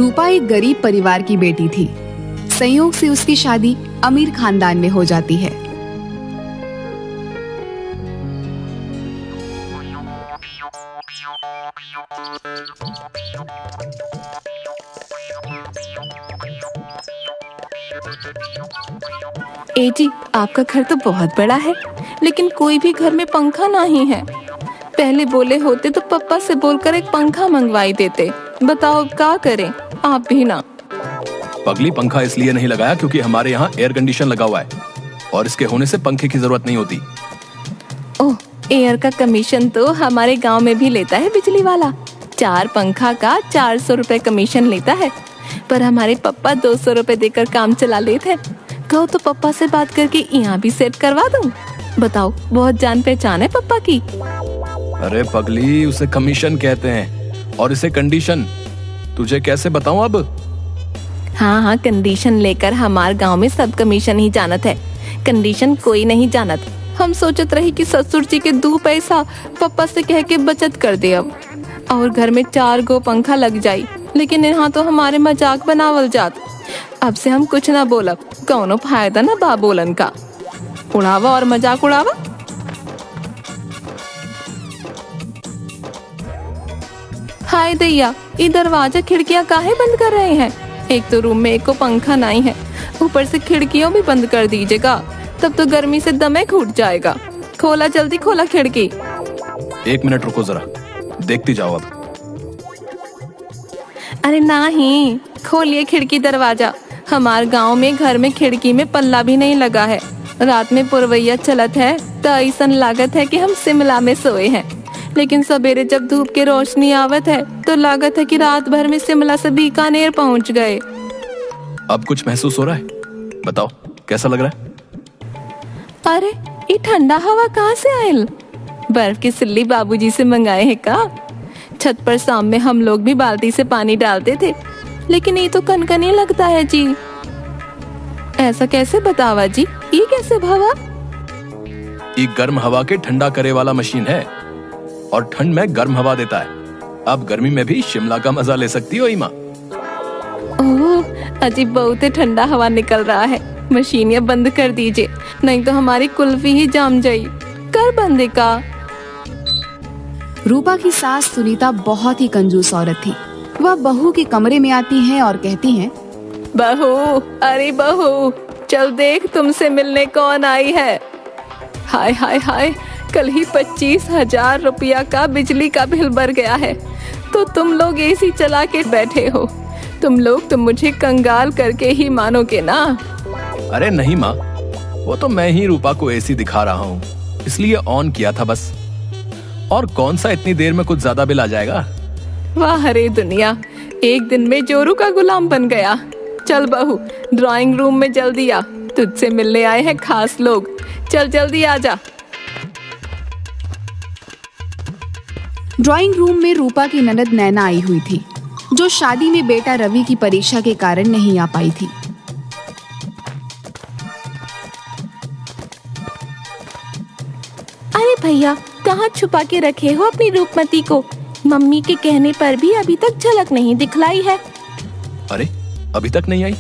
रूपा एक गरीब परिवार की बेटी थी। संयोग से उसकी शादी अमीर खानदान में हो जाती है। जी, आपका घर तो बहुत बड़ा है, लेकिन कोई भी घर में पंखा नहीं है। पहले बोले होते तो पापा से बोलकर एक पंखा मंगवाई देते। बताओ क्या करें, आप भी ना। पगली, पंखा इसलिए नहीं लगाया क्योंकि हमारे यहाँ एयर कंडीशन लगा हुआ है और इसके होने से पंखे की जरूरत नहीं होती। ओह, एयर का कमीशन तो हमारे गांव में भी लेता है बिजली वाला। 4 पंखा का 400 रुपए कमीशन लेता है, पर हमारे पापा 200 रुपए देकर काम चला लेते हैं। कहो तो पापा से बात करके यहाँ भी सेट करवा दूं। बताओ, बहुत जान पहचान है पापा की। अरे पगली, उसे कमीशन कहते हैं और इसे कंडीशन। तुझे कैसे बताऊं अब? हाँ, कंडीशन लेकर हमारे गांव में सब कमीशन ही जानत है, कंडीशन कोई नहीं जानत। हम सोचत रही कि ससुर जी के 2 पैसा पापा से कह के बचत कर दे अब, और घर में 4 गो पंखा लग जाई। लेकिन यहाँ तो हमारे मजाक बनावल जात। अब से हम कुछ ना बोलब, कौनो फायदा ना बा बोलन का। उड़ावा और मजाक उड़ावा। हाय दैया, ये दरवाजा खिड़कियाँ काहे बंद कर रहे हैं? एक तो रूम में एक को पंखा नहीं है, ऊपर से खिड़कियों भी बंद कर दीजिएगा, तब तो गर्मी से दमे घुट जाएगा। खोला, जल्दी खोला खिड़की। 1 मिनट रुको जरा, देखती जाओ अब। अरे नहीं, खोलिए खिड़की दरवाजा। हमारे गांव में घर में खिड़की में पल्ला भी नहीं लगा है। रात में पुरवैया चलत है तो ऐसा लागत है कि हम शिमला में सोए हैं, लेकिन सवेरे जब धूप के रोशनी आवत है तो लागत है कि रात भर में शिमला से बीकानेर पहुंच गए। अब कुछ महसूस हो रहा है? बताओ, कैसा लग रहा है? अरे, ये ठंडा हवा कहाँ से आयल? बर्फ की सिल्ली बाबूजी से मंगाए हैं का? छत पर शाम में हम लोग भी बाल्टी से पानी डालते थे, लेकिन ये तो कनकनी लगता है जी। ऐसा कैसे बतावा जी, ये कैसे भावा? ये गर्म हवा के ठंडा करे वाला मशीन है और ठंड में गर्म हवा देता है। अब गर्मी में भी शिमला का मजा ले सकती हो ईमा। ओह, अजीब बहुत ठंडा हवा निकल रहा है। मशीन बंद कर दीजिए, नहीं तो हमारी कुल्फी ही जाम जाई। कर बंद का। रूपा की सास सुनीता बहुत ही कंजूस औरत थी। वह बहू के कमरे में आती हैं और कहती हैं, बहू, अरे बहू, चल देख तुमसे मिलने कौन आई है। हाय हाय हाय, कल ही 25,000 रुपया का बिजली का बिल भर गया है, तो तुम लोग एसी चला के बैठे हो। तुम लोग तो मुझे कंगाल करके ही मानोगे ना। अरे नहीं माँ, वो तो मैं ही रूपा को एसी दिखा रहा हूँ, इसलिए ऑन किया था बस। और कौन सा इतनी देर में कुछ ज्यादा बिल आ जाएगा। वाह रे दुनिया, एक दिन में जोरू का गुलाम बन गया। चल बहू, ड्राइंग रूम में जल्दी आ, तुझसे मिलने आए हैं खास लोग। चल जल्दी आ जा। ड्राइंग रूम में रूपा की ननद नैना आई हुई थी, जो शादी में बेटा रवि की परीक्षा के कारण नहीं आ पाई थी। अरे भैया, कहाँ छुपा के रखे हो अपनी रूपमती को? मम्मी के कहने पर भी अभी तक झलक नहीं दिखलाई है। अरे, अभी तक नहीं आई?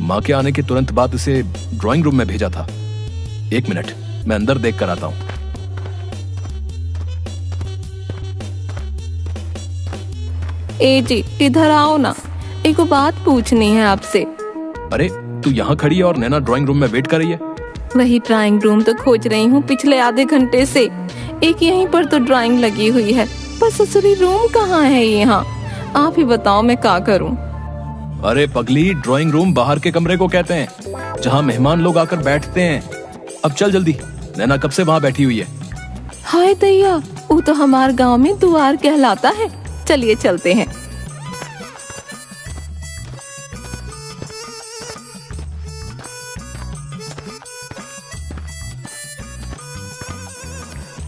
माँ के आने के तुरंत बाद इसे ड्राइंग रूम में भेजा था। 1 मिनट, मैं अंदर देख कर आता हूँ। ए जी, इधर आओ ना, एक बात पूछनी है आपसे। अरे, तू यहाँ खड़ी है और नैना ड्राइंग रूम में वेट कर रही है। वही ड्राइंग रूम तो खोज रही हूँ पिछले आधे घंटे से। एक यहीं पर तो ड्राइंग लगी हुई है, पर ससुरी रूम कहाँ है यहाँ? आप ही बताओ, मैं क्या करूँ? अरे पगली, ड्राइंग रूम बाहर के कमरे को कहते हैं, जहाँ मेहमान लोग आकर बैठते हैं। अब चल जल्दी, नैना कब से वहाँ बैठी हुई है। हाय दैया, वो तो हमारे गांव में द्वार कहलाता है। चलिए चलते हैं।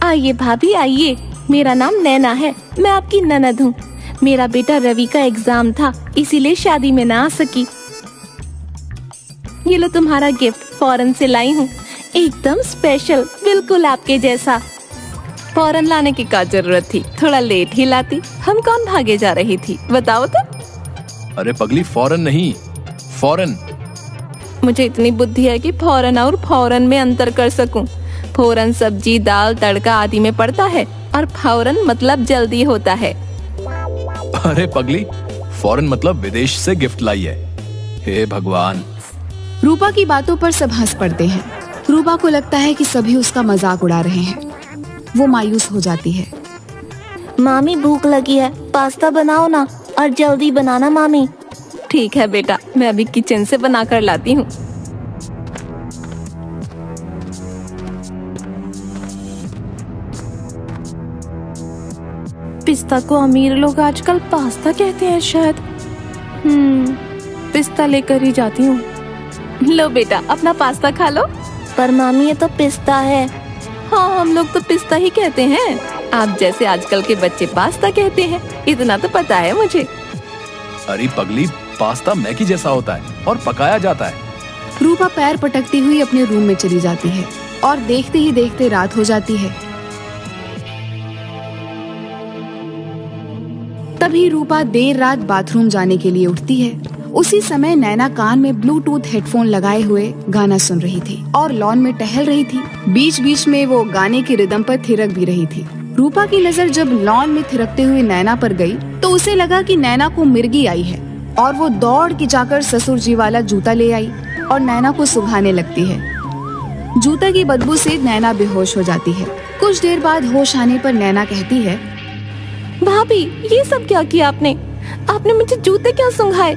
आइए भाभी आइए, मेरा नाम नैना है, मैं आपकी ननद हूँ। मेरा बेटा रवि का एग्जाम था, इसीलिए शादी में ना आ सकी। ये लो तुम्हारा गिफ्ट, फॉरेन से लाई हूँ, एकदम स्पेशल, बिल्कुल आपके जैसा। फौरन लाने की क्या जरूरत थी, थोड़ा लेट ही लाती। हम कौन भागे जा रही थी, बताओ तो। अरे पगली, फौरन नहीं, फौरन। मुझे इतनी बुद्धि है कि फौरन और फौरन में अंतर कर सकूं। फौरन सब्जी, दाल, तड़का आदि में पड़ता है और फौरन मतलब जल्दी होता है। अरे पगली, फौरन मतलब विदेश से गिफ्ट लाई है। हे भगवान। रूपा की बातों पर सब हंस पड़ते हैं। रूपा को लगता है कि सभी उसका मजाक उड़ा रहे हैं। वो मायूस हो जाती है। मामी भूख लगी है, पास्ता बनाओ ना, और जल्दी बनाना मामी। ठीक है बेटा, मैं अभी किचन से बना कर लाती हूँ। पिस्ता को अमीर लोग आजकल पास्ता कहते हैं शायद। पिस्ता लेकर ही जाती हूँ। लो बेटा, अपना पास्ता खा लो। पर मामी ये तो पिस्ता है। हाँ, हम लोग तो पिस्ता ही कहते हैं। आप जैसे आजकल के बच्चे पास्ता कहते हैं, इतना तो पता है मुझे। अरे पगली, पास्ता मैगी जैसा होता है और पकाया जाता है। रूपा पैर पटकती हुई अपने रूम में चली जाती है और देखते ही देखते रात हो जाती है। तभी रूपा देर रात बाथरूम जाने के लिए उठती है। उसी समय नैना कान में ब्लूटूथ हेडफोन लगाए हुए गाना सुन रही थी और लॉन में टहल रही थी। बीच बीच में वो गाने की रिदम पर थिरक भी रही थी। रूपा की नजर जब लॉन में थिरकते हुए नैना पर गई तो उसे लगा कि नैना को मिर्गी आई है और वो दौड़ के जाकर ससुर जी वाला जूता ले आई और नैना को सुंघाने लगती है। जूता की बदबू से नैना बेहोश हो जाती है। कुछ देर बाद होश आने पर नैना कहती है, भाभी, ये सब क्या किया आपने? आपने मुझे जूते क्या सुंघाए?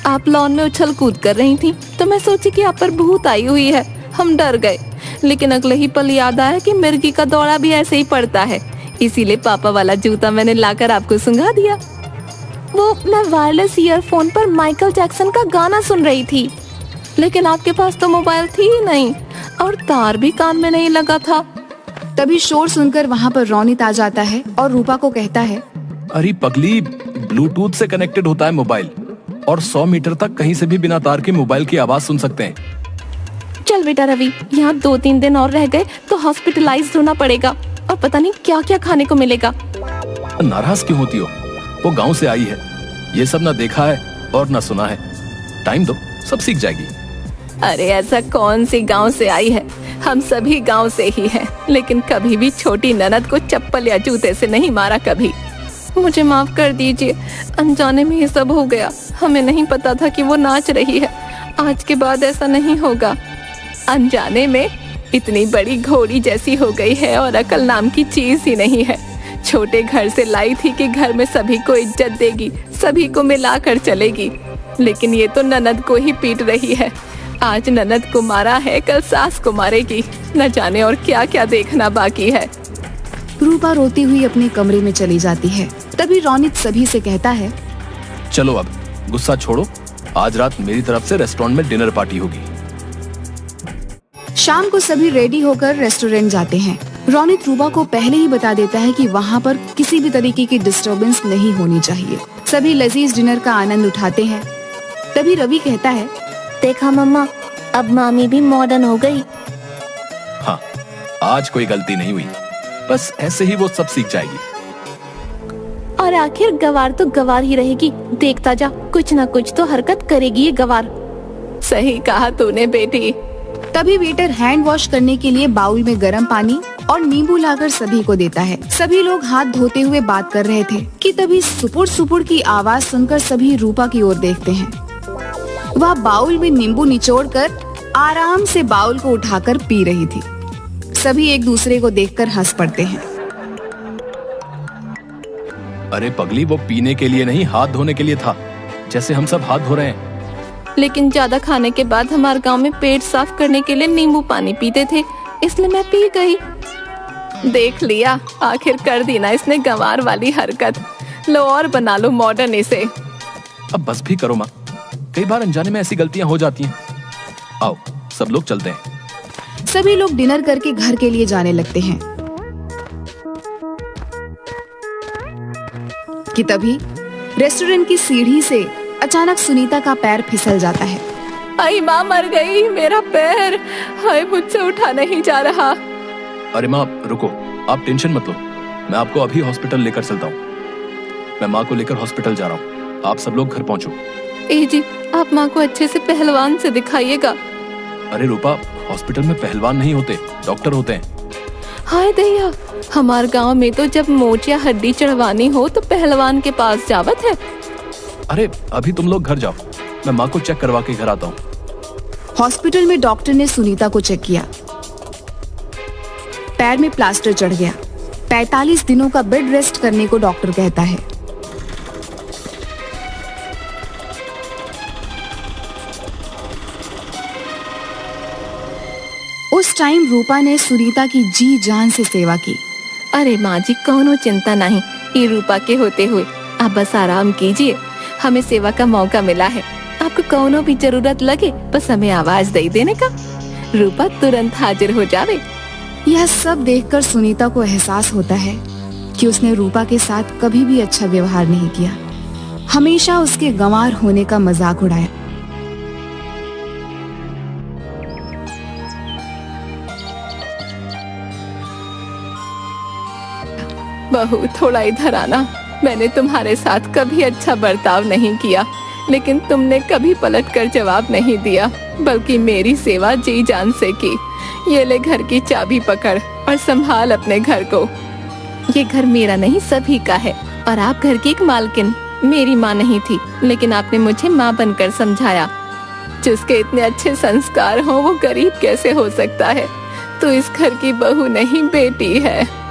आप लॉन में उछल कूद कर रही थी तो मैं सोची कि आप पर भूत आई हुई है। हम डर गए, लेकिन अगले ही पल याद आया कि मिर्गी का दौड़ा भी ऐसे ही पड़ता है, इसीलिए पापा वाला जूता मैंने लाकर आपको सुंघा दिया। वो मैं वायरलेस ईयरफोन पर माइकल जैक्सन का गाना सुन रही थी। लेकिन आपके पास तो मोबाइल थी ही नहीं और तार भी कान में नहीं लगा था। तभी शोर सुनकर वहाँ पर रोनित आ जाता है और रूपा को कहता है, अरे पगली, ब्लूटूथ से कनेक्टेड होता है मोबाइल और 100 मीटर तक कहीं से भी बिना तार के मोबाइल की आवाज सुन सकते हैं। चल बेटा रवि, यहाँ 2-3 दिन और रह गए तो हॉस्पिटलाइज होना पड़ेगा और पता नहीं क्या क्या खाने को मिलेगा। नाराज क्यों होती हो? वो गांव से आई है, ये सब ना देखा है और ना सुना है। टाइम दो, सब सीख जाएगी। अरे ऐसा कौन सी गांव से आई है? हम सभी गांव से ही हैं, लेकिन कभी भी छोटी ननद को चप्पल या जूते से नहीं मारा कभी। मुझे माफ कर दीजिए, अनजाने में ये सब हो गया। हमें नहीं पता था कि वो नाच रही है। आज के बाद ऐसा नहीं होगा। अनजाने में इतनी बड़ी घोड़ी जैसी हो गई है और अकल नाम की चीज ही नहीं है। छोटे घर से लाई थी कि घर में सभी को इज्जत देगी, सभी को मिला कर चलेगी, लेकिन ये तो ननद को ही पीट रही है। आज ननद को मारा है, कल सास को मारेगी। न जाने और क्या क्या देखना बाकी है। रूपा रोती हुई अपने कमरे में चली जाती है। तभी रोनित सभी से कहता है, चलो अब गुस्सा छोड़ो, आज रात मेरी तरफ से रेस्टोरेंट में डिनर पार्टी होगी। शाम को सभी रेडी होकर रेस्टोरेंट जाते हैं। रोनित रूपा को पहले ही बता देता है कि वहाँ पर किसी भी तरीके की डिस्टर्बेंस नहीं होनी चाहिए। सभी लजीज डिनर का आनंद उठाते हैं। तभी रवि कहता है, देखा मम्मा, अब मामी भी मॉडर्न हो गई। हाँ, आज कोई गलती नहीं हुई, बस ऐसे ही वो सब सीख जाएगी। और आखिर गवार तो गवार ही रहेगी। देखता जा, कुछ न कुछ तो हरकत करेगी ये गवार। सही कहा तूने बेटी। तभी वेटर हैंड वॉश करने के लिए बाउल में गर्म पानी और नींबू लाकर सभी को देता है। सभी लोग हाथ धोते हुए बात कर रहे थे कि तभी सुपुड़ सुपुड़ की आवाज सुनकर सभी रूपा की ओर देखते हैं। वह बाउल में नींबू निचोड़कर आराम से बाउल को उठाकर पी रही थी। सभी एक दूसरे को देखकर हंस पड़ते हैं। अरे पगली, वो पीने के लिए नहीं, हाथ धोने के लिए था, जैसे हम सब हाथ धो रहे हैं। लेकिन ज्यादा खाने के बाद हमारे गांव में पेट साफ करने के लिए नींबू पानी पीते थे, इसलिए मैं पी गई। देख लिया, आखिर कर दी ना इसने गंवार वाली हरकत। लो और बना लो मॉडर्न इसे। अब बस भी करो माँ, कई बार अनजाने में ऐसी गलतियां हो जाती हैं। आओ सब लोग चलते हैं। सभी लोग डिनर करके घर के लिए जाने लगते हैं कि तभी रेस्टोरेंट की सीढ़ी से अचानक सुनीता का पैर फिसल जाता है। आई माँ, मर गई, मेरा पैर, हाय मुझसे उठा नहीं जा रहा। अरे माँ रुको, आप टेंशन मत लो, मैं आपको अभी हॉस्पिटल लेकर चलता हूँ। मैं माँ को लेकर हॉस्पिटल जा रहा हूँ, आप सब लोग घर पहुंचो। ए जी, आप माँ को अच्छे से पहलवान से दिखाइएगा। अरे रूपा, हॉस्पिटल में पहलवान नहीं होते, डॉक्टर होते हैं। हाय दैया, हमारे गांव में तो जब मोच या हड्डी चढ़वानी हो तो पहलवान के पास जावत है। अरे अभी तुम लोग घर जाओ, मैं माँ को चेक करवा के घर आता हूँ। हॉस्पिटल में डॉक्टर ने सुनीता को चेक किया। पैर में प्लास्टर चढ़ गया। 45 दिनों का बेड रेस्ट करने को डॉक्टर कहता है। उस टाइम रूपा ने सुनीता की जी जान से सेवा की। अरे माँ जी, कौनो चिंता नहीं, ये रूपा के होते हुए आप बस आराम कीजिए। हमें सेवा का मौका मिला है। आपको कौनो भी जरूरत लगे बस हमें आवाज दे देने का, रूपा तुरंत हाजिर हो जावे। यह सब देखकर सुनीता को एहसास होता है कि उसने रूपा के साथ कभी भी अच्छा व्यवहार नहीं किया, हमेशा उसके गंवार होने का मजाक उड़ाया। बहू, थोड़ा इधर आना। मैंने तुम्हारे साथ कभी अच्छा बर्ताव नहीं किया, लेकिन तुमने कभी पलट कर जवाब नहीं दिया, बल्कि मेरी सेवा जी जान से की। ये ले घर की चाबी पकड़ और संभाल अपने घर को। ये घर मेरा नहीं, सभी का है, और आप घर की एक मालकिन। मेरी माँ नहीं थी, लेकिन आपने मुझे माँ बनकर समझाया। जिसके इतने अच्छे संस्कार हो वो गरीब कैसे हो सकता है? तू इस घर की बहू नहीं, बेटी है।